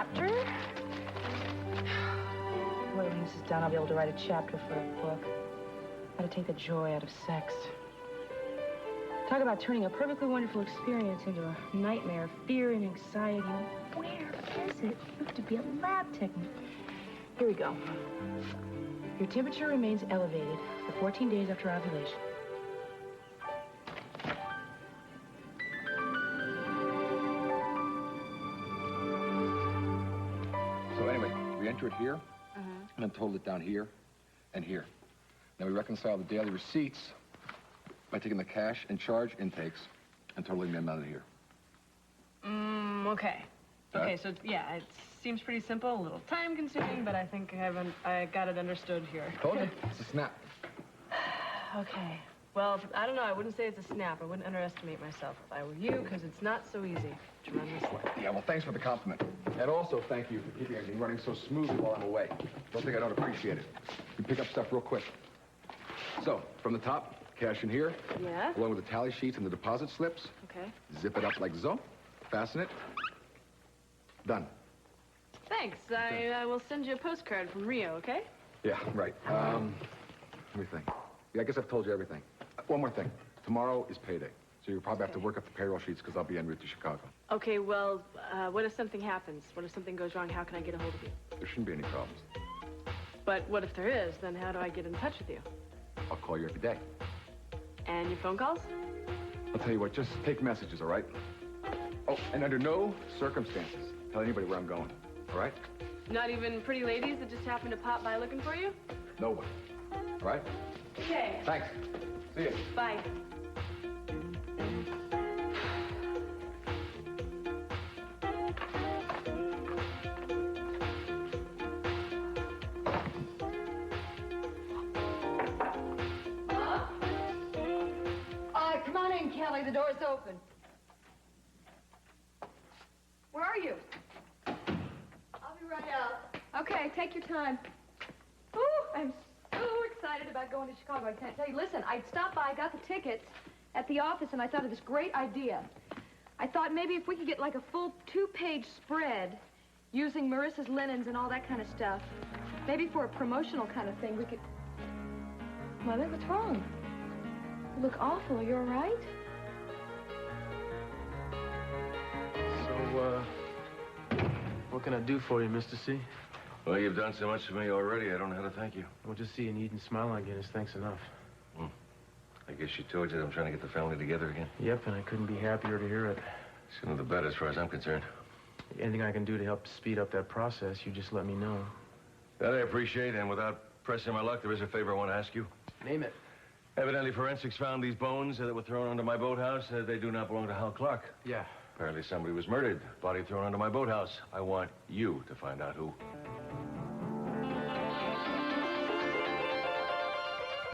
chapter. Boy, when this is done, I'll be able to write a chapter for a book. How to take the joy out of sex. Talk about turning a perfectly wonderful experience into a nightmare, fear and anxiety. Where is it? You have to be a lab technician. Here we go. Your temperature remains elevated for 14 days after ovulation. So anyway, we enter it here, and then total it down here and here. Now we reconcile the daily receipts by taking the cash and charge intakes and totaling them out of here. Okay. Okay, so yeah, it seems pretty simple, a little time-consuming, but I think I got it understood here. Told you, it's a snap. Okay. Well, I don't know, I wouldn't say it's a snap. I wouldn't underestimate myself if I were you, because it's not so easy to run this lab. Yeah, well, thanks for the compliment. And also, thank you for keeping everything running so smoothly while I'm away. Don't think I don't appreciate it. You pick up stuff real quick. So, from the top, cash in here. Yeah? Along with the tally sheets and the deposit slips. Okay. Zip it up like so. Fasten it. Done. Thanks. I will send you a postcard from Rio, okay? Yeah, right. Let me think. Yeah, I guess I've told you everything. One more thing. Tomorrow is payday. So you'll probably have to work up the payroll sheets because I'll be en route to Chicago. Okay, well, what if something happens? What if something goes wrong? How can I get a hold of you? There shouldn't be any problems. But what if there is? Then how do I get in touch with you? I'll call you every day. And your phone calls? I'll tell you what, just take messages, all right? Oh, and under no circumstances tell anybody where I'm going, all right? Not even pretty ladies that just happen to pop by looking for you? No one, all right? Okay. Thanks. See you. Bye. Come on in, Kelly. The door's open. Where are you? I'll be right out. Okay, take your time. Ooh, I'm so excited about going to Chicago. I can't tell you. Listen, I stopped by, I got the tickets at the office, and I thought of this great idea. I thought maybe if we could get like a full 2-page spread using Marissa's linens and all that kind of stuff, maybe for a promotional kind of thing, we could... Mother, what's wrong? You look awful. Are you all right? So, what can I do for you, Mr. C? Well, you've done so much for me already, I don't know how to thank you. Well, just seeing Eden smile again is thanks enough. I guess she told you that I'm trying to get the family together again. Yep, and I couldn't be happier to hear it. Sooner the better, as far as I'm concerned. Anything I can do to help speed up that process, you just let me know. That I appreciate, and without pressing my luck, there is a favor I want to ask you. Name it. Evidently, forensics found these bones that were thrown onto my boathouse. They do not belong to Hal Clark. Yeah. Apparently, somebody was murdered. Body thrown onto my boathouse. I want you to find out who.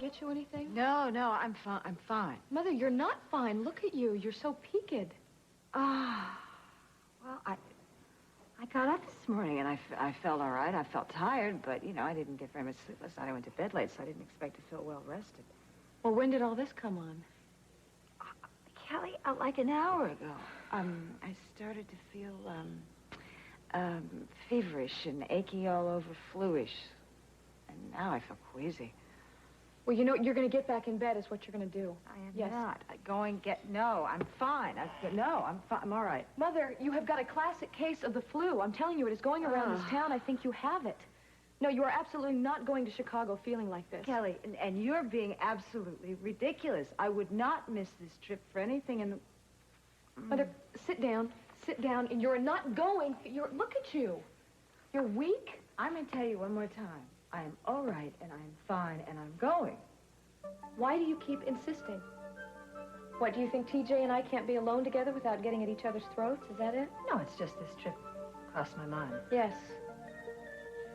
Get you anything? No, I'm fine. I'm fine. Mother, you're not fine. Look at you. You're so peaked. Ah, well, I got up this morning and I felt all right. I felt tired, but, you know, I didn't get very much sleep last night. I went to bed late, so I didn't expect to feel well rested. Well, when did all this come on? Kelly, like an hour ago. I started to feel, feverish and achy all over, fluish. And now I feel queasy. Well, you know, you're going to get back in bed is what you're going to do. I am not. No, I'm fine. I'm all right. Mother, you have got a classic case of the flu. I'm telling you, it is going around this town. I think you have it. No, you are absolutely not going to Chicago feeling like this. Kelly, and you're being absolutely ridiculous. I would not miss this trip for anything in the... Mother, sit down. Sit down. And you're not going. Look at you. You're weak. I'm going to tell you one more time. I am all right, and I'm fine, and I'm going. Why do you keep insisting? What, do you think ТиДжей and I can't be alone together without getting at each other's throats? Is that it? No, it's just this trip crossed my mind. Yes.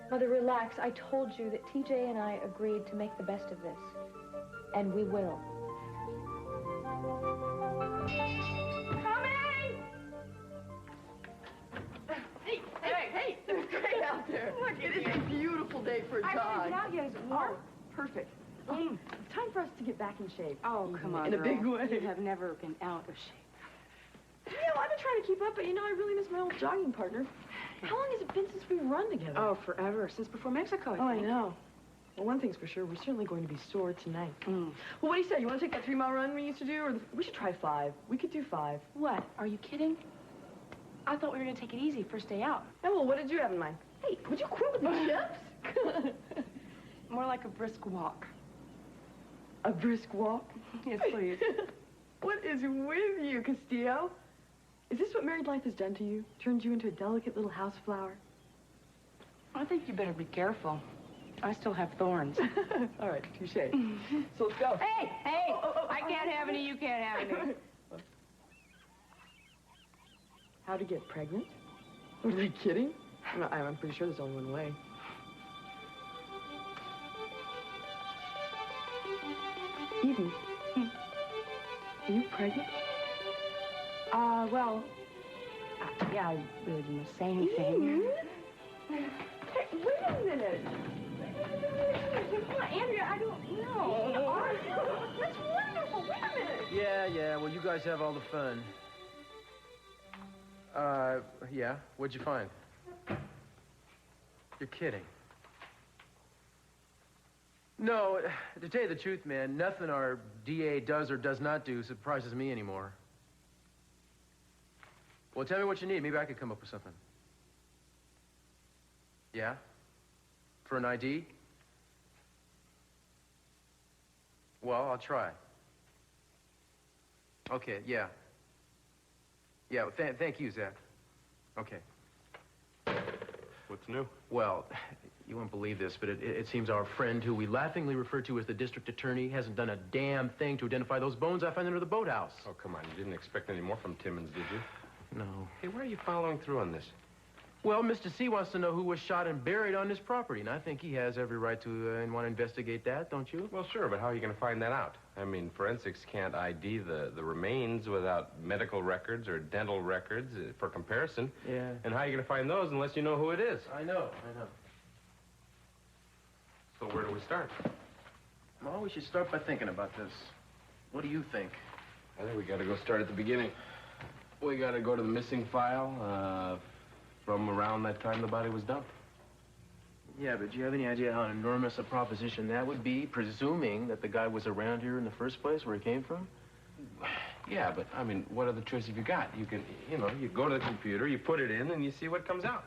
Mother, relax. I told you that ТиДжей and I agreed to make the best of this. And we will. Coming! Hey, it's great out there. Look, it is a beautiful day for a jog. I haven't out yet. Is it warm? Perfect. Time for us to get back in shape. Oh, come on, In a girl. big way. You have never been out of shape. Yeah, well, I've been trying to keep up, but, you know, I really miss my old jogging partner. How long has it been since we run together? Oh, forever. Since before Mexico, I know. Well, one thing's for sure, we're certainly going to be sore tonight. Mm. Well, what do you say? You want to take that 3-mile run we used to do? Or we should try 5. We could do 5. What? Are you kidding? I thought we were going to take it easy first day out. Oh, well, what did you have in mind? Hey, would you quit with the chips? More like a brisk walk. A brisk walk? Yes, please. What is with you, Castillo? Is this what married life has done to you? Turned you into a delicate little house flower? I think you better be careful. I still have thorns. All right, touche. So let's go. Hey! I can't have any, you can't have any. How to get pregnant? Are they kidding? I'm pretty sure there's only one way. Eden, are you pregnant? Well, yeah, I really didn't say anything. Eden? Hey, wait a minute. Andrea, I don't know. That's wonderful. Wait a minute. Yeah, well, you guys have all the fun. Yeah, what'd you find? You're kidding. No, to tell you the truth, man, nothing our DA does or does not do surprises me anymore. Well, tell me what you need. Maybe I could come up with something. Yeah? For an ID? Well, I'll try. Okay, yeah. Yeah, thank you, Zach. Okay. What's new? Well, you won't believe this, but it seems our friend, who we laughingly refer to as the district attorney, hasn't done a damn thing to identify those bones I found under the boathouse. Oh, come on. You didn't expect any more from Timmons, did you? No. Hey, why are you following through on this? Well, Mr. C wants to know who was shot and buried on his property, and I think he has every right to and want to investigate that, don't you? Well, sure, but how are you going to find that out? I mean, forensics can't ID the remains without medical records or dental records for comparison. Yeah. And how are you going to find those unless you know who it is? I know. So where do we start? Well, we should start by thinking about this. What do you think? I think we got to go start at the beginning. We got to go to the missing file from around that time the body was dumped. Yeah, but do you have any idea how enormous a proposition that would be, presuming that the guy was around here in the first place, where he came from? Yeah, but, I mean, what other choice have you got? You can, you go to the computer, you put it in, and you see what comes out.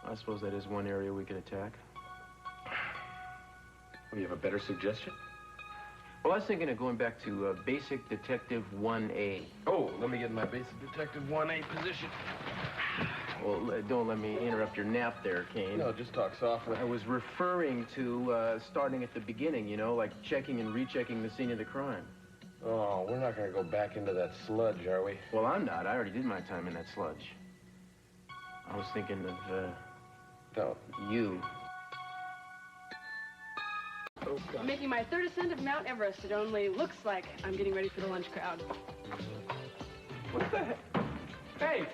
I suppose that is one area we could attack. Well, you have a better suggestion? Well, I was thinking of going back to Basic Detective 1A. Oh, let me get in my Basic Detective 1A position. Well, don't let me interrupt your nap there, Kane. No, just talk softly. I was referring to starting at the beginning, like checking and rechecking the scene of the crime. Oh, we're not going to go back into that sludge, are we? Well, I'm not. I already did my time in that sludge. I was thinking of, you. Oh, God. Making my 3rd ascent of Mount Everest. It only looks like I'm getting ready for the lunch crowd. What the heck? Hey!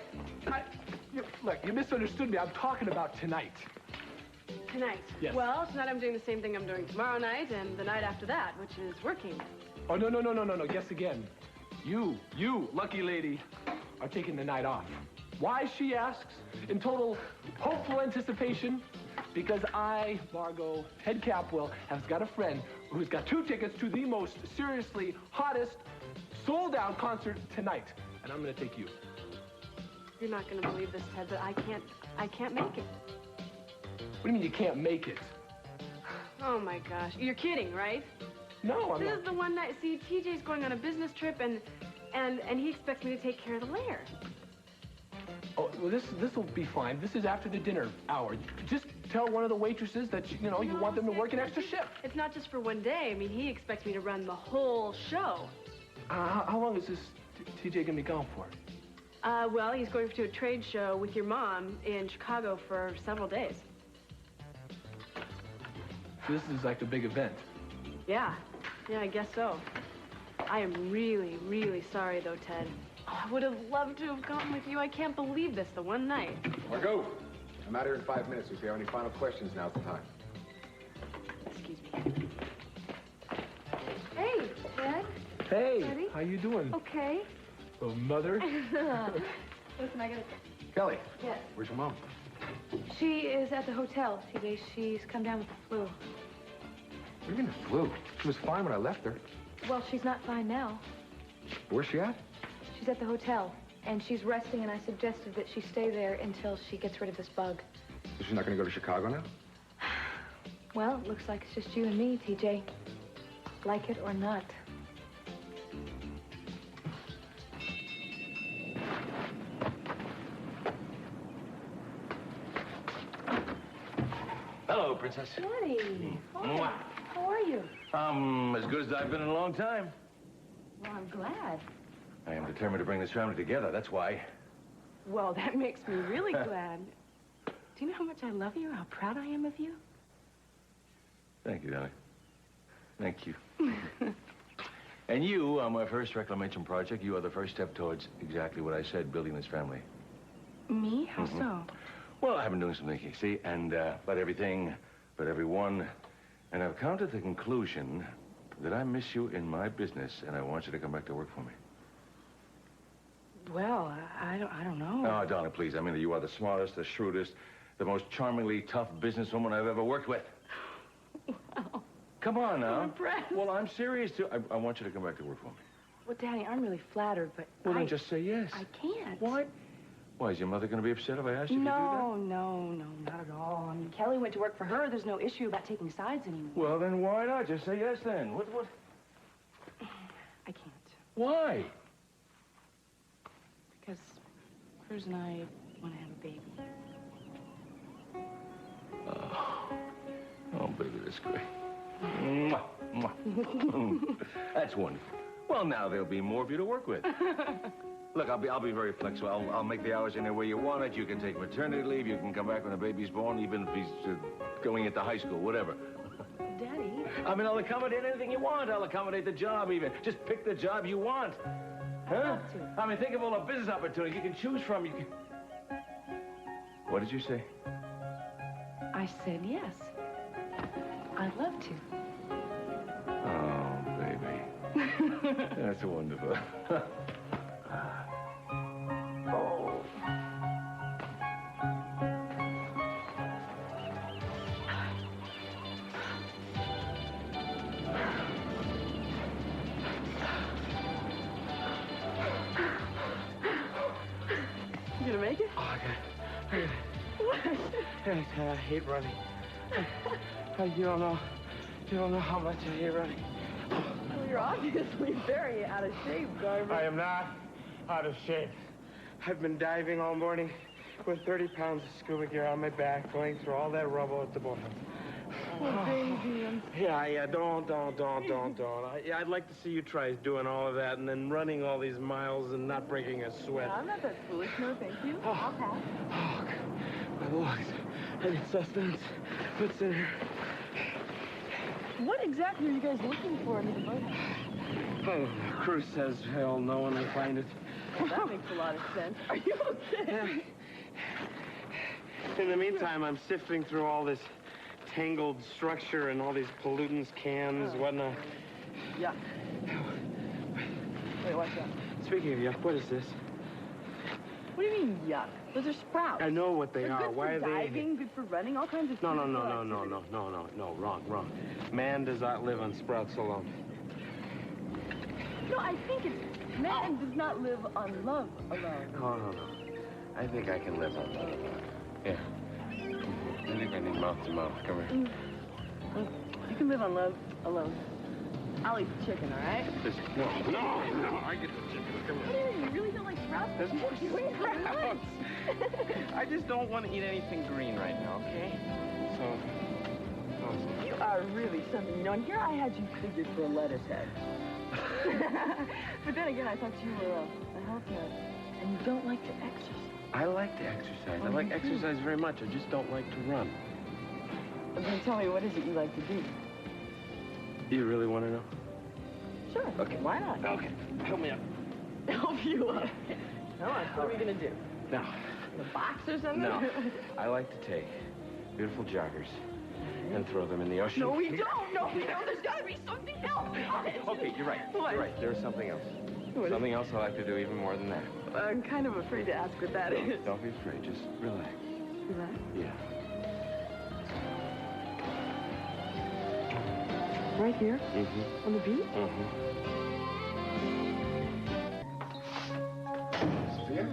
Look, you misunderstood me. I'm talking about tonight. Tonight? Yes. Well, tonight I'm doing the same thing I'm doing tomorrow night and the night after that, which is working. Oh, no. Guess again. You, lucky lady, are taking the night off. Why, she asks, in total hopeful anticipation, because I, Margot, Ted Capwell, has got a friend who's got 2 tickets to the most seriously hottest, sold-out concert tonight. And I'm going to take you. You're not going to believe this, Ted, but I can't make it. What do you mean you can't make it? Oh, my gosh. You're kidding, right? No, I'm This not. is the one night. See, TJ's going on a business trip, and he expects me to take care of the lair. Oh, well, this'll be fine. This is after the dinner hour. Just tell one of the waitresses that, you want them to work an extra shift. It's not just for one day. I mean, he expects me to run the whole show. How long is this TJ going to be gone for? Well, he's going to a trade show with your mom in Chicago for several days. This is like a big event. Yeah, I guess so. I am really, really sorry, though, Ted. Oh, I would have loved to have gone with you. I can't believe this, the one night. Margot, I'm out here in 5 minutes. If you have any final questions, now's the time. Excuse me. Hey, Ted. Hey, Ready? how you doing? Okay. Oh, mother. Listen, I gotta Kelly. Yes. Where's your mom? She is at the hotel, TJ. She's come down with the flu. What do you mean the flu? She was fine when I left her. Well, she's not fine now. Where's she at? She's at the hotel, and she's resting, and I suggested that she stay there until she gets rid of this bug. So she's not going to go to Chicago now? Well, it looks like it's just you and me, TJ. Like it or not. Hello, Princess. Morning. Mwah. How are you? As good as I've been in a long time. Well, I'm glad. I am determined to bring this family together, that's why. Well, that makes me really glad. Do you know how much I love you, how proud I am of you? Thank you, darling. Thank you. And you, on my first reclamation project, you are the first step towards exactly what I said, building this family. Me? How so? Well, I've been doing some thinking, see? And about everything, about everyone. And I've come to the conclusion that I miss you in my business, and I want you to come back to work for me. Well, I don't know. Oh, darling, please. I mean, you are the smartest, the shrewdest, the most charmingly tough businesswoman I've ever worked with. Wow. Come on now. I'm impressed. Well, I'm serious, too. I want you to come back to work for me. Well, Daddy, I'm really flattered, but Well, then just say yes. I can't. Why? Why, is your mother going to be upset if I asked you to do that? No, not at all. I mean, Kelly went to work for her. There's no issue about taking sides anymore. Well, then why not? Just say yes, then. What? I can't. Why? Because Cruz and I want to have a baby. Oh, baby, that's great. Mwah, mwah. That's wonderful. Well, now there'll be more of you to work with. Look, I'll be very flexible. I'll make the hours any way you want it. You can take maternity leave. You can come back when the baby's born, even if he's going into high school, whatever. Daddy. I mean, I'll accommodate anything you want. I'll accommodate the job, even. Just pick the job you want. Huh? I mean, think of all the business opportunities you can choose from. You can... What did you say? I said yes. I'd love to. Oh, baby. That's wonderful. Oh. You gonna make it? Oh, I got it. What? I hate running. You don't know how much I hate running. Well, you're obviously very out of shape, Garver. I am not out of shape. I've been diving all morning with 30 pounds of scuba gear on my back, going through all that rubble at the bottom. Oh, baby. Yeah, don't. I'd like to see you try doing all of that and then running all these miles and not breaking a sweat. I'm not that foolish, no, thank you. I'll pass. Oh, my lungs. I need sustenance. What's in here? What exactly are you guys looking for under the boathouse? Oh, Cruz says he'll know when they find it. Well, that makes a lot of sense. Are you okay? In the meantime, I'm sifting through all this tangled structure and all these pollutants, cans, whatnot. Yuck. Wait, what's that? Speaking of yuck, what is this? What do you mean, yuck? Those are sprouts. I know what they They're are. good Why for are they? diving, good for running, all kinds of No, physical activity. no, wrong. Man does not live on sprouts alone. No, I think it's man does not live on love alone. No. I think I can live on that. Yeah. I think I need mouth to mouth. Come here. You can live on love alone. I'll eat the chicken, all right? No. I get the chicken. Come What do here. you mean? You really don't like sprouts? Of course. You eat sprouts. I just don't want to eat anything green right now, okay? So, You are really something, you know, and here I had you figured for a lettuce head. But then again, I thought you were a health nut, and you don't like to exercise. I like to exercise. I Oh, like you do? exercise very much. I just don't like to run. Well, then tell me, what is it you like to do? You really want to know? Sure. Okay. Why not? Okay. Help me up. Help you up. No, what are we going to do? Now, The box or something? no. I like to take beautiful joggers and throw them in the ocean. No, we don't. No, we don't. There's got to be something else. Okay, you're right. What? You're right. There is something else. Something else I like to do even more than that. I'm kind of afraid to ask what that is. Don't be afraid. Just relax. Relax? Yeah. Right here? Mm-hmm. On the beach? Mm-hmm. Sophia?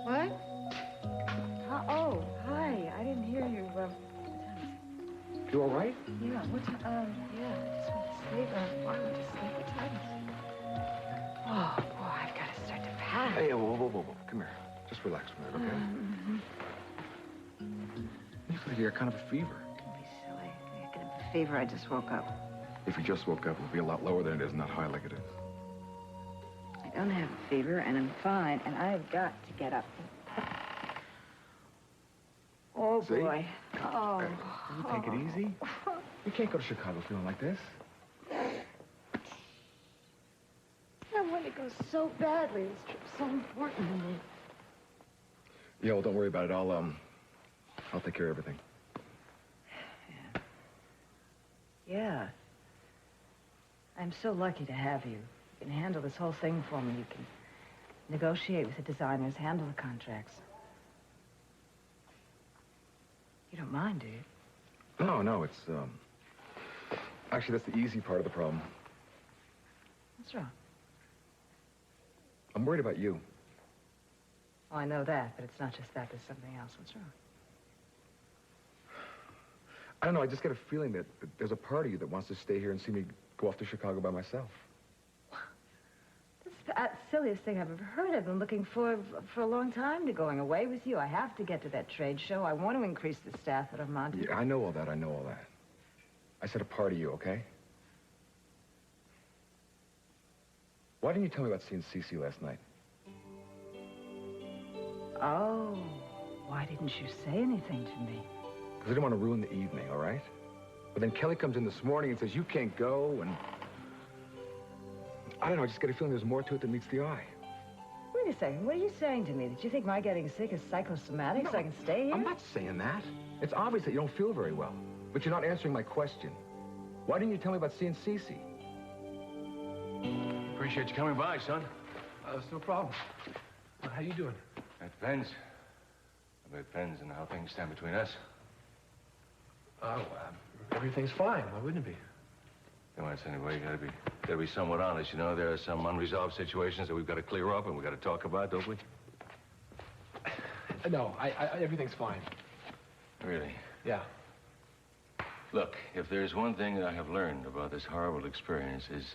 What? Oh, hi. I didn't hear you. You all right? Yeah, what time? Yeah, I just went to sleep. Why went to sleep? What time is it? Oh, boy, I've got to start to pack. Hey, whoa. Come here. Just relax for a minute, okay? You feel like you got kind of a fever. Don't be silly. I get a fever. I just woke up. If you just woke up, it'll be a lot lower than it is, not high like it is. I don't have a fever, and I'm fine, and I've got to get up. Oh, See? boy. Oh. You take it easy. You can't go to Chicago feeling like this. I want to go so badly. This trip's so important to me. Yeah, well, don't worry about it. I'll take care of everything. Yeah. I'm so lucky to have you. You can handle this whole thing for me. You can negotiate with the designers, handle the contracts. You don't mind, do you? No, it's, actually, that's the easy part of the problem. What's wrong? I'm worried about you. Oh, I know that, but it's not just that. There's something else. What's wrong? I don't know, I just get a feeling that there's a part of you that wants to stay here and see me go off to Chicago by myself. This is the silliest thing I've ever heard. I've been looking for a long time to going away with you. I have to get to that trade show. I want to increase the staff at Armando. Yeah, I know all that. I said a part of you, okay? Why didn't you tell me about seeing Cece last night? Oh, why didn't you say anything to me? Because I didn't want to ruin the evening, all right? But then Kelly comes in this morning and says, you can't go, and... I don't know, I just get a feeling there's more to it than meets the eye. Wait a second, what are you saying to me? That you think my getting sick is psychosomatic, so I can stay here? I'm not saying that. It's obvious that you don't feel very well, but you're not answering my question. Why didn't you tell me about seeing Cece? Appreciate you coming by, son. It's no problem. How you doing? It depends. It depends on how things stand between us. Oh, everything's fine. Why wouldn't it be? Come on, anyway, you gotta be somewhat honest. You know, there are some unresolved situations that we've got to clear up and we've got to talk about, don't we? No, everything's fine. Really? Yeah. Look, if there's one thing that I have learned about this horrible experience is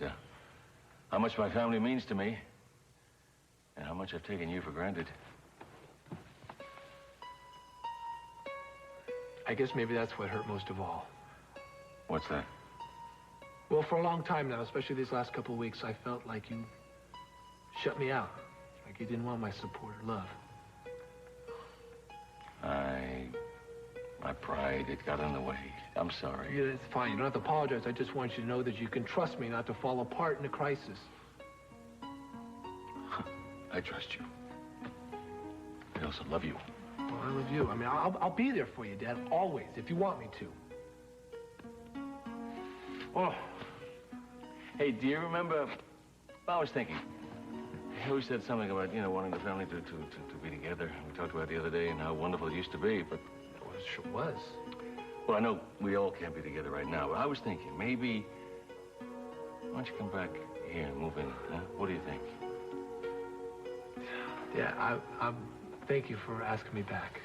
how much my family means to me and how much I've taken you for granted. I guess maybe that's what hurt most of all. What's that? Well, for a long time now, especially these last couple of weeks, I felt like you shut me out. Like you didn't want my support or love. My pride, it got in the way. I'm sorry. Yeah, it's fine. You don't have to apologize. I just want you to know that you can trust me not to fall apart in a crisis. I trust you. I also love you. Well, I love you. I mean, I'll be there for you, Dad, always, if you want me to. Oh. Hey, do you remember... I was thinking. You always said something about, you know, wanting the family to be together. We talked about it the other day and how wonderful it used to be, but... It sure was. Well, I know we all can't be together right now, but I was thinking, maybe... Why don't you come back here and move in, huh? What do you think? Yeah, thank you for asking me back.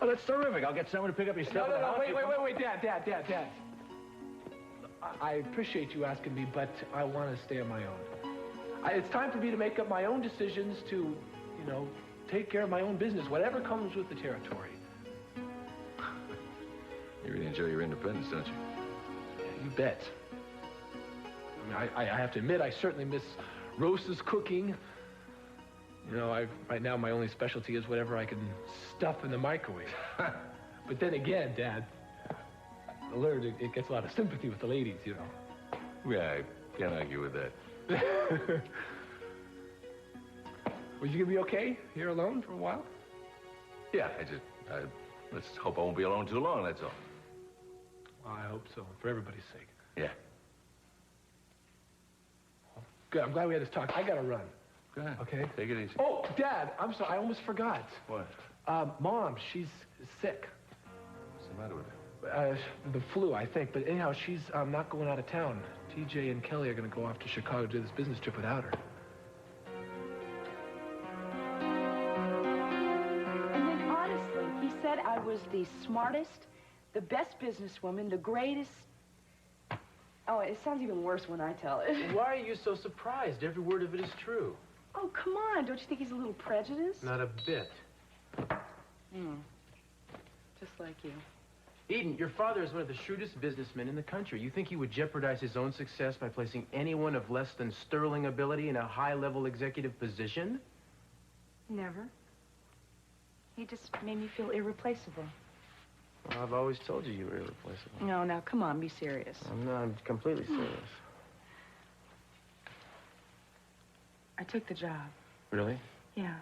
Oh, that's terrific. I'll get someone to pick up your stuff. No, wait, Dad. I appreciate you asking me, but I want to stay on my own. It's time for me to make up my own decisions to, you know, take care of my own business, whatever comes with the territory. You really enjoy your independence, don't you? Yeah, you bet. I mean, I have to admit, I certainly miss Rosa's cooking. You know, right now my only specialty is whatever I can stuff in the microwave. But then again, Dad, I learned it gets a lot of sympathy with the ladies, you know. Yeah, I can't argue with that. Well, you gonna be okay here alone for a while? Yeah, let's hope I won't be alone too long, that's all. Well, I hope so, for everybody's sake. Yeah. Good, I'm glad we had this talk. I gotta run. Go ahead. Okay? Take it easy. Oh, Dad, I'm sorry, I almost forgot. What? Mom, she's sick. What's the matter with her? The flu, I think. But anyhow, she's not going out of town. ТиДжей and Kelly are gonna go off to Chicago to do this business trip without her. And then honestly, he said I was the smartest, the best businesswoman, the greatest. Oh, it sounds even worse when I tell it. Why are you so surprised? Every word of it is true. Oh, come on. Don't you think he's a little prejudiced? Not a bit. Just like you. Eden, your father is one of the shrewdest businessmen in the country. You think he would jeopardize his own success by placing anyone of less than sterling ability in a high-level executive position? Never. He just made me feel irreplaceable. Well, I've always told you were irreplaceable. No, now, come on, be serious. I'm completely serious. I took the job. Really? Yeah.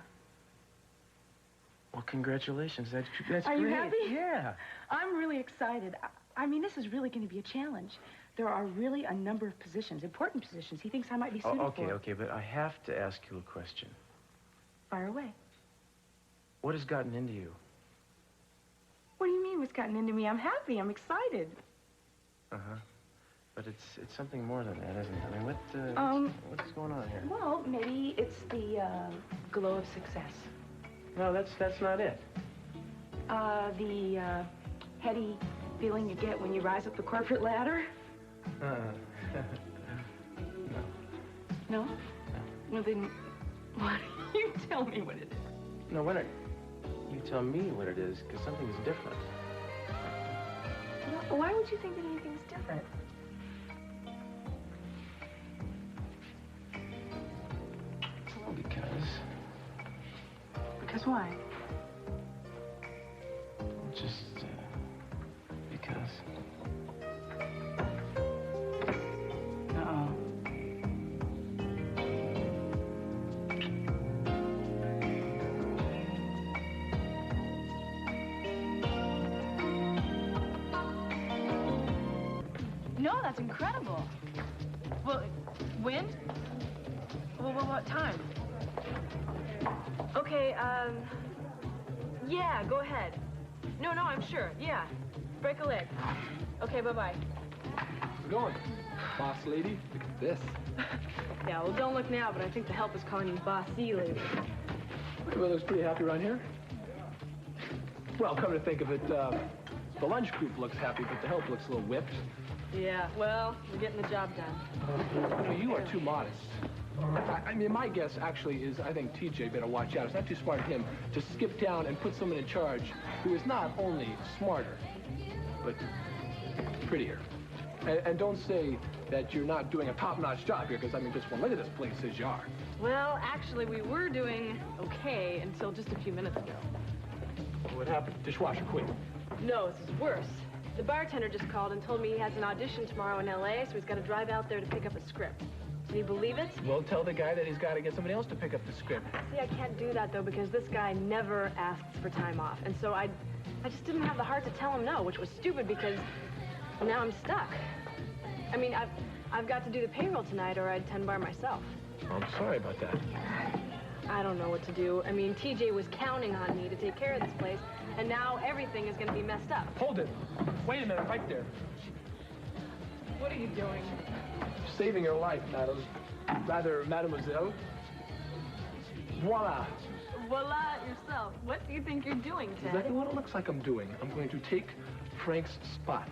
Well, congratulations. That's Are great. you happy? Yeah. I'm really excited. I mean, this is really going to be a challenge. There are really a number of positions, important positions, he thinks I might be suited for. Okay, but I have to ask you a question. Fire away. What has gotten into you? What do you mean what's gotten into me? I'm happy. I'm excited. Uh-huh. But it's something more than that, isn't it? I mean, what's going on here? Well, maybe it's the glow of success. No, that's not it. The heady feeling you get when you rise up the corporate ladder. No? Well, then, why don't you tell me what it is? No, why don't you tell me what it is, because something's different. Well, why would you think that anything's different? Well, because... Because why? Just, because. Uh-oh. No, that's incredible. Well, wind? Well, what time? Okay, yeah, go ahead. No, I'm sure, yeah. Break a leg. Okay, bye-bye. How's it going? Boss lady, look at this. Yeah, well, don't look now, but I think the help is calling you bossy lady. Everyone looks pretty happy around here. Well, come to think of it, the lunch group looks happy, but the help looks a little whipped. Yeah, well, we're getting the job done. You know, you are too modest. I mean, my guess actually is I think ТиДжей better watch out. It's not too smart of him to skip down and put someone in charge who is not only smarter, but prettier. And don't say that you're not doing a top-notch job here, because, I mean, just one look at this place says you are. Well, actually, we were doing okay until just a few minutes ago. What happened? Dishwasher quit. No, this is worse. The bartender just called and told me he has an audition tomorrow in L.A., so he's got to drive out there to pick up a script. Can you believe it? Well, tell the guy that he's got to get somebody else to pick up the script. See, I can't do that, though, because this guy never asks for time off. And so I just didn't have the heart to tell him no, which was stupid because now I'm stuck. I mean, I've got to do the payroll tonight or I'd 10-bar myself. I'm sorry about that. I don't know what to do. I mean, ТиДжей was counting on me to take care of this place, and now everything is going to be messed up. Hold it. Wait a minute, right there. What are you doing? Saving your life, madam. Rather, mademoiselle. Voila. Voila yourself. What do you think you're doing, Ted? Exactly what it looks like I'm doing. I'm going to take Frank's spot.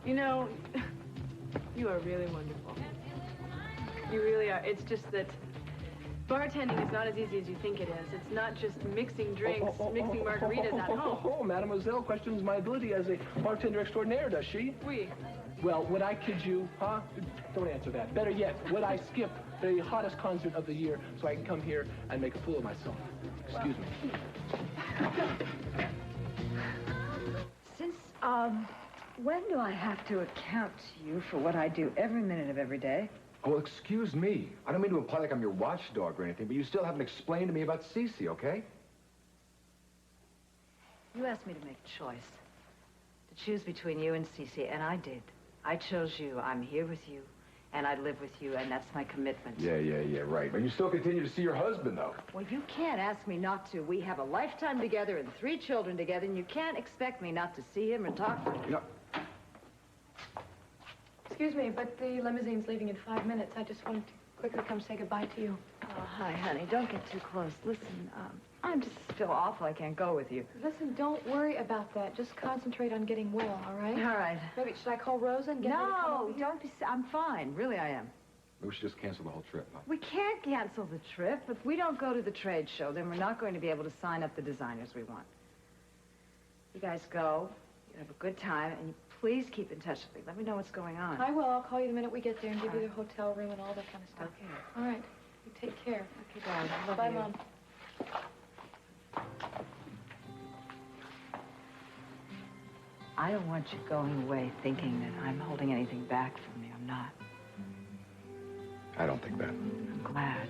You know, you are really wonderful. You really are. It's just that bartending is not as easy as you think it is. It's not just mixing drinks, mixing margaritas at home. Oh, mademoiselle questions my ability as a bartender extraordinaire, does she? Oui. Well, would I kid you, huh? Don't answer that. Better yet, would I skip the hottest concert of the year so I can come here and make a fool of myself? Excuse me. Since, when do I have to account to you for what I do every minute of every day? Oh, excuse me. I don't mean to imply like I'm your watchdog or anything, but you still haven't explained to me about Cece, okay? You asked me to make a choice. To choose between you and Cece, and I did. I chose you. I'm here with you. and I live with you, and that's my commitment. Yeah, right. But you still continue to see your husband, though. Well, you can't ask me not to. We have a lifetime together and 3 children together, and you can't expect me not to see him and talk to him. You know, Excuse me, but the limousine's leaving in 5 minutes. I just wanted to quickly come say goodbye to you. Oh, hi, honey. Don't get too close. Listen, I just feel awful I can't go with you. Listen, don't worry about that. Just concentrate on getting well, all right? All right. Maybe, should I call Rosa and get her to come over No, here? don't be... I'm fine. Really, I am. maybe we should just cancel the whole trip, huh? We can't cancel the trip. If we don't go to the trade show, then we're not going to be able to sign up the designers we want. You guys go. You have a good time, and you please keep in touch with me. Let me know what's going on. I will. I'll call you the minute we get there and give you the hotel room and all that kind of stuff. Okay. All right. You take care. Okay, darling. Love Bye, you. Mom. I don't want you going away thinking that I'm holding anything back from you. I'm not. I don't think that. I'm glad.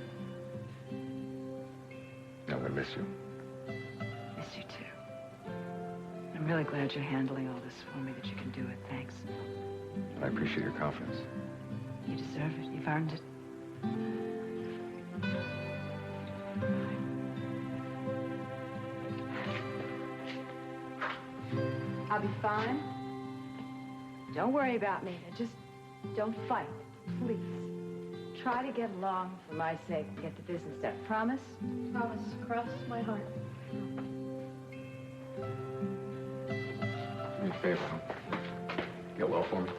I'm gonna miss you. Miss you, too. I'm really glad you're handling all this for me, that you can do it. Thanks. I appreciate your confidence. You deserve it. You've earned it. I'll be fine. Don't worry about me. Just don't fight, please. Try to get along for my sake and get the business done. Promise? Promise. Cross my heart. Do me a favor, huh? Get well for me.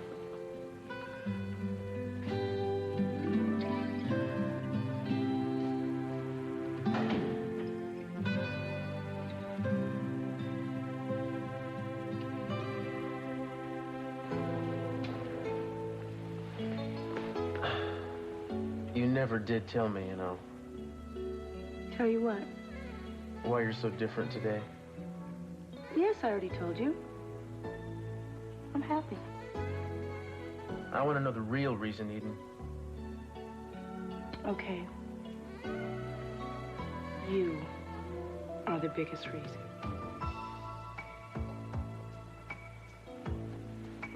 You never did tell me, you know, Tell you what? why you're so different today. Yes, I already told you. I'm happy. I want to know the real reason, Eden. Okay. You are the biggest reason.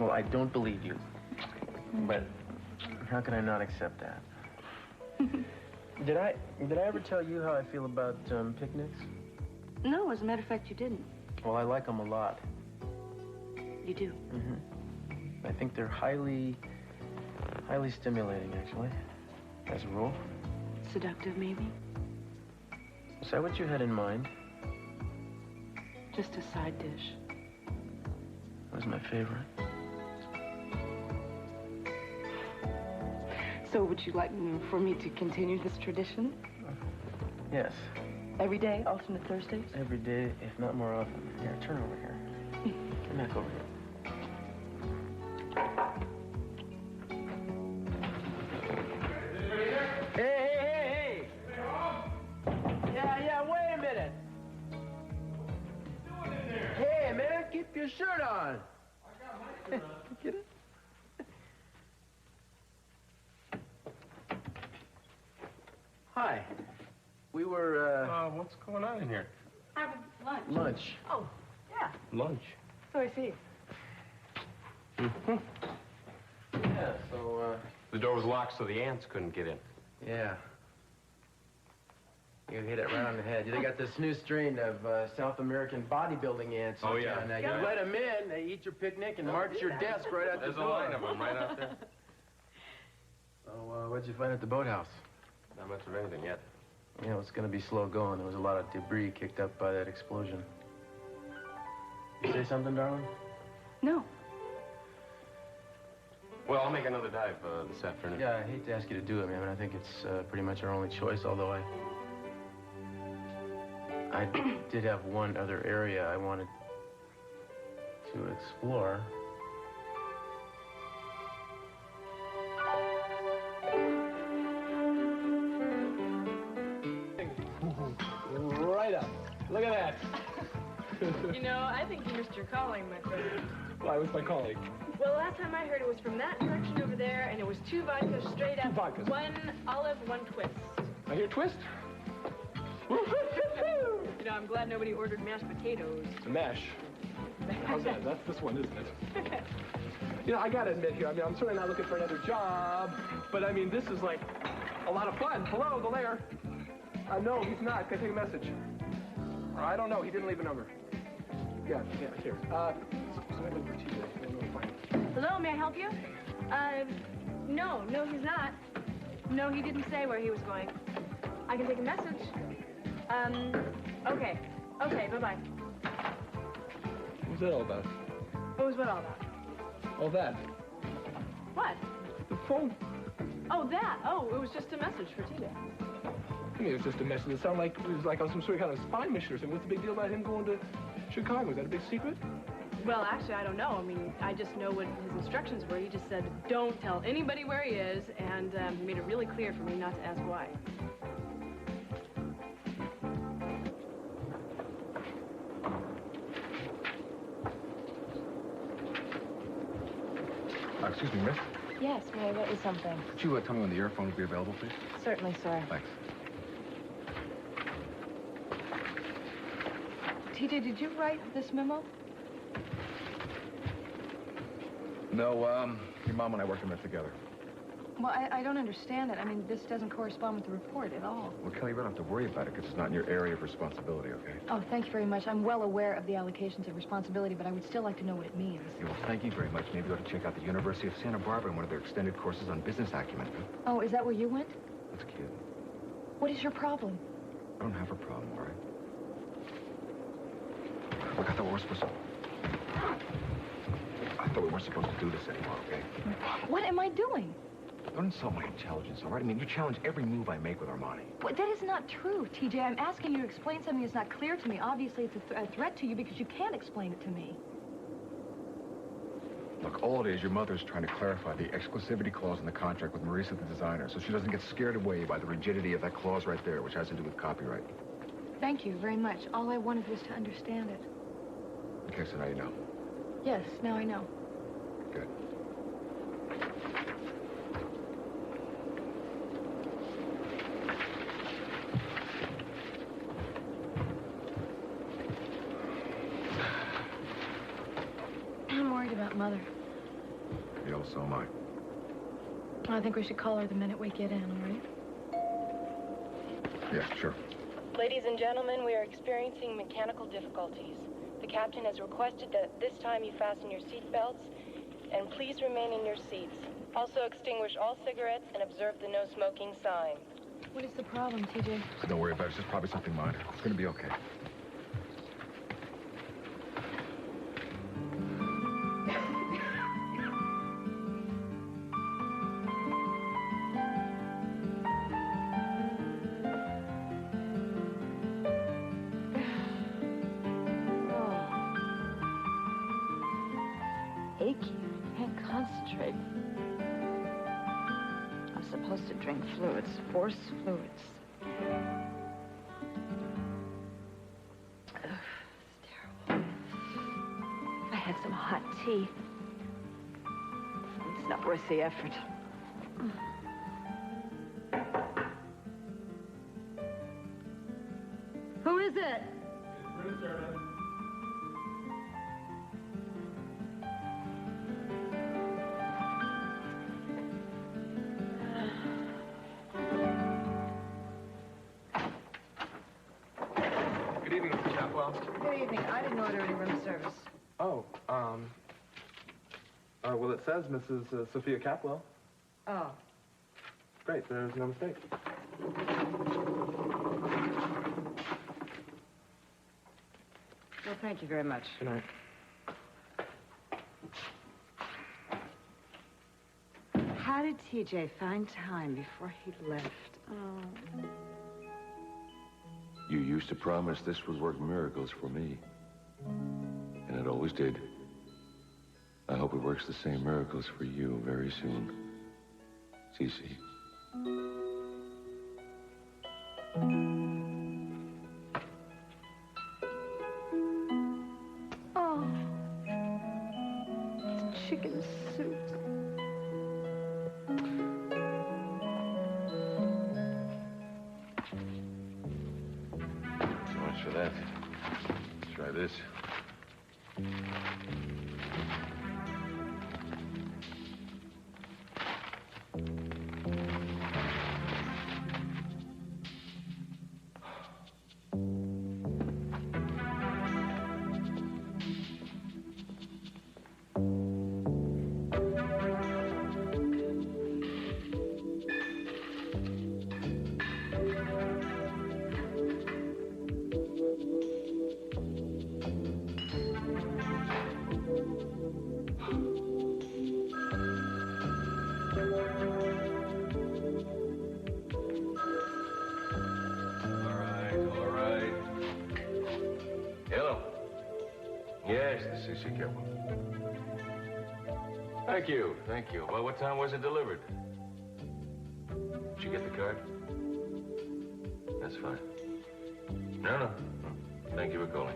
Well, I don't believe you. But how can I not accept that? Did I ever tell you how I feel about picnics? No, as a matter of fact, you didn't. Well, I like them a lot. You do. Mm-hmm. I think they're highly stimulating, actually, as a rule. Seductive, maybe? Is that what you had in mind? Just a side dish. That was my favorite. So would you like for me to continue this tradition? Yes. Every day, alternate Thursdays? Every day, if not more often. Here, turn over here. Come back over here. Hey! Yeah, wait a minute. Hey, man, keep your shirt on. Get it? Hi. We were, What's going on in here? Having lunch. lunch. Oh, yeah. Lunch. So I see. Yeah, so, The door was locked so the ants couldn't get in. yeah. You hit it right on the head. They got this new strain of South American bodybuilding ants. Oh, in yeah. town. Now, you let them in, they eat your picnic and march your desk right out the There's a door. line of them right out there. So, what'd you find at the boathouse? Not much of anything yet. You know, it's gonna be slow going. There was a lot of debris kicked up by that explosion. You say something, darling? No. Well, I'll make another dive this afternoon. Yeah, I hate to ask you to do it, man, but I think it's pretty much our only choice, although I did have one other area I wanted to explore. Right up. Look at that. You know, I think you missed your calling, my friend. Why was my colleague? Well, last time I heard it was from that direction over there, and it was 2 vodkas straight up. 2 vodkas. 1 olive, 1 twist. I hear twist. You know, I'm glad nobody ordered mashed potatoes. The mash. How's that? That's this one, isn't it? You know, I gotta admit here, I mean, I'm certainly not looking for another job, but I mean, this is like a lot of fun. Hello, the lair. No, he's not. Can I take a message? I don't know. He didn't leave a number. Yeah, here. So I'm looking for ТиДжей. I don't know if I find him. Hello, may I help you? No, he's not. No, he didn't say where he was going. I can take a message. Okay, bye-bye. What was that all about? What was what all about? All that. What? The phone. Oh, that. Oh, it was just a message for ТиДжей. I mean, it was just a message. It sounded like it was like on some sort of kind of spy mission or something. What's the big deal about him going to Chicago? Is that a big secret? Well, actually, I don't know. I mean, I just know what his instructions were. He just said, don't tell anybody where he is, and he made it really clear for me not to ask why. Excuse me, miss. Yes, may I get you something? Could you tell me when the earphone will be available, please? Certainly, sir. Thanks. ТиДжей, did you write this memo? No, your mom and I worked on that together. Well, I don't understand it. I mean, this doesn't correspond with the report at all. Well, Kelly, you don't have to worry about it because it's not in your area of responsibility, okay? Oh, thank you very much. I'm well aware of the allocations of responsibility, but I would still like to know what it means. Yeah, well, thank you very much. Maybe you ought to check out the University of Santa Barbara and one of their extended courses on business acumen. Oh, is that where you went? That's cute. What is your problem? I don't have a problem, all right? Look, I thought we weren't supposed to do this anymore, okay? What am I doing? Don't insult my intelligence, all right? I mean, you challenge every move I make with Armani. Well, that is not true, ТиДжей. I'm asking you to explain something that's not clear to me. Obviously, it's a threat to you because you can't explain it to me. Look, all it is, your mother's trying to clarify the exclusivity clause in the contract with Marisa, the designer, so she doesn't get scared away by the rigidity of that clause right there, which has to do with copyright. Thank you very much. All I wanted was to understand it. Okay, so now you know. Yes, now I know. Good. I'm worried about Mother. Yeah, well, so am I. I think we should call her the minute we get in, all right? Yeah, sure. Ladies and gentlemen, we are experiencing mechanical difficulties. The captain has requested that this time you fasten your seat belts and please remain in your seats. Also extinguish all cigarettes and observe the no smoking sign. What is the problem, ТиДжей? Don't worry about it. It's just probably something minor. It's going to be okay. To drink fluids, force fluids. Ugh, it's terrible. If I had some hot tea, it's not worth the effort. Who is it? Room service. Good evening. I didn't order any room service. Oh, well, it says Mrs. Sophia Capwell. Oh. Great, there's no mistake. Well, thank you very much. Good night. How did ТиДжей find time before he left? Oh. You used to promise this would work miracles for me. And it always did. I hope it works the same miracles for you very soon. Cece. Oh. It's chicken soup. For that. Let's try this. see, careful. Thank you, thank you. Well, what time was it delivered? Did you get the card? That's fine. No. Thank you for calling.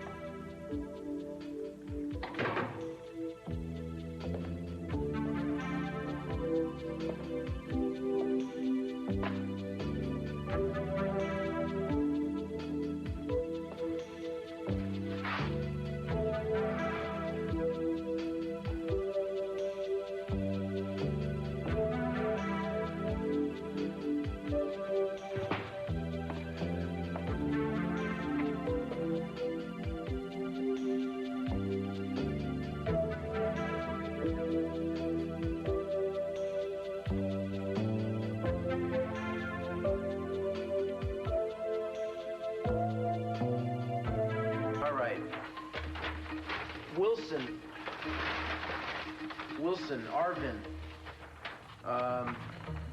Wilson, Arvin,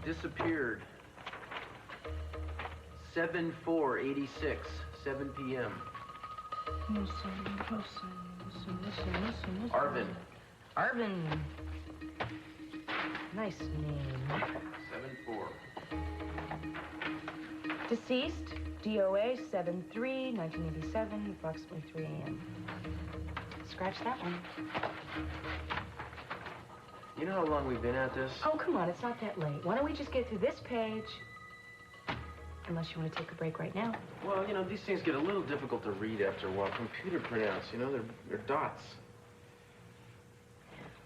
disappeared. 7/4/86, 7 p.m. Listen. Arvin. Arvin. Nice name. 7/4. Deceased, DOA 7/3/1987, approximately 3 a.m. Scratch that one. You know how long we've been at this? Oh, come on, it's not that late. Why don't we just get through this page? Unless you want to take a break right now. Well, you know, these things get a little difficult to read after a while. Computer printouts, you know, they're dots.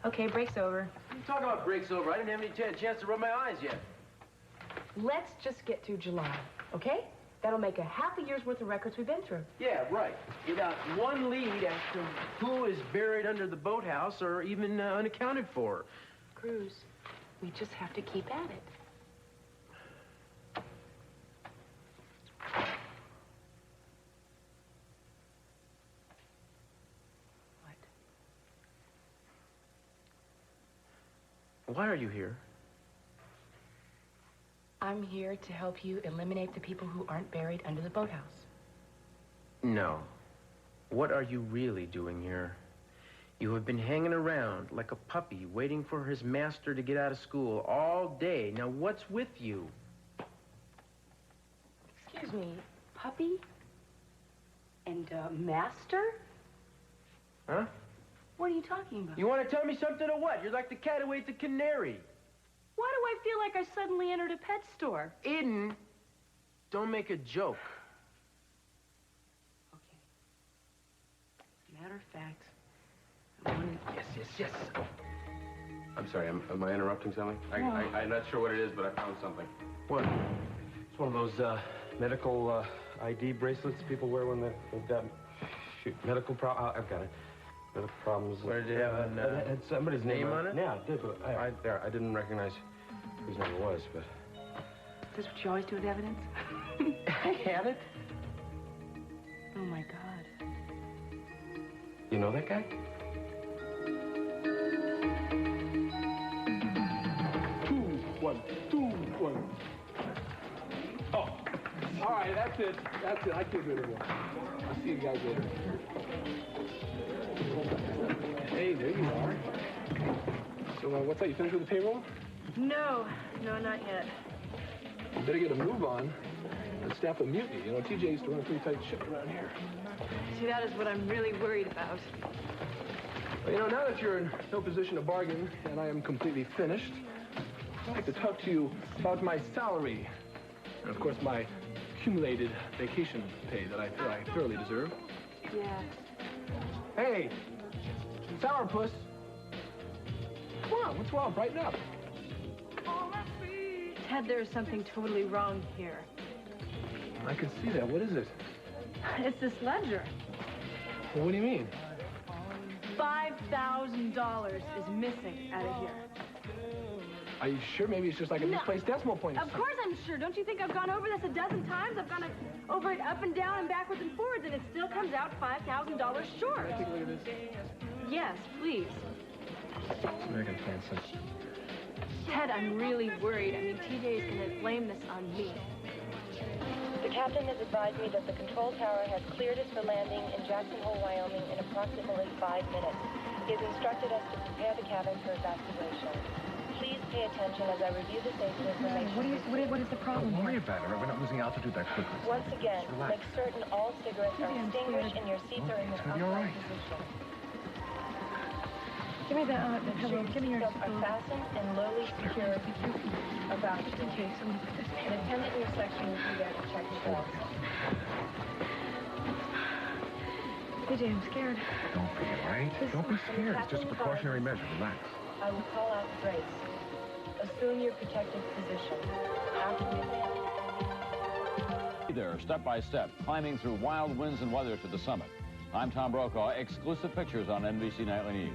Okay, break's over. You talk about breaks over. I didn't have any chance to rub my eyes yet. Let's just get through July, okay? That'll make a half a year's worth of records we've been through. Yeah, right. Without one lead as to who is buried under the boathouse or even unaccounted for. Cruz, we just have to keep at it. What? Why are you here? I'm here to help you eliminate the people who aren't buried under the boathouse. No. What are you really doing here? You have been hanging around like a puppy waiting for his master to get out of school all day. Now, what's with you? Excuse me, puppy? And, master? Huh? What are you talking about? You want to tell me something or what? You're like the cat who ate the canary. Why do I feel like I suddenly entered a pet store? Idden, don't make a joke. Okay. Matter of fact, Yes. I'm sorry, am I interrupting something? No. I'm not sure what it is, but I found something. What? It's one of those medical ID bracelets people wear when they've got medical problems. I've got it. Medical problems. Where did it have had somebody's name on it? Yeah, it did, but I didn't recognize whose name it was, but... Is this what you always do with evidence? I had it. Oh, my God. You know that guy? 2, 1, 2, 1. Oh, all right, that's it. I can't do it anymore. I'll see you guys later. Hey, there you are. So, what's that? You finished with the payroll? No, not yet. You better get a move on and staff a mutiny. You know, ТиДжей used to run a pretty tight ship around here. See, that is what I'm really worried about. Well, you know, now that you're in no position to bargain and I am completely finished, I'd like to talk to you about my salary. And, of course, my accumulated vacation pay that I feel I thoroughly deserve. Yeah. Hey, sourpuss. Come on, what's wrong? Brighten up. Ted, there's something totally wrong here. I can see that. What is it? It's this ledger. Well, what do you mean? $5,000 is missing out of here. Are you sure? Maybe it's just like a misplaced decimal point. Of course I'm sure. Don't you think I've gone over this a dozen times? I've gone over it up and down and backwards and forwards, and it still comes out $5,000 short. Can I take a look at this? Yes, please. American fancy. Ted, I'm really worried. I mean, ТиДжей is going to blame this on me. Get captain has advised me that the control tower has cleared us for landing in Jackson Hole, Wyoming in approximately 5 minutes. He has instructed us to prepare the cabin for evacuation. Please pay attention as I review the safety information. What is the problem? Don't worry about it. We're not losing altitude that quickly. Once again, make certain all cigarettes are extinguished and your seats are in the upright position. Give me the pillow. Give me your Seats are fastened and lowly secured about just in case. An attendant in your section will be there to check your belts. TJ, I'm scared. Don't be, all right? Don't be scared. It's just a precautionary measure. Relax. I will call out the brace. Assume your protective position. After we land. There, step by step, climbing through wild winds and weather to the summit. I'm Tom Brokaw, exclusive pictures on NBC Nightly News.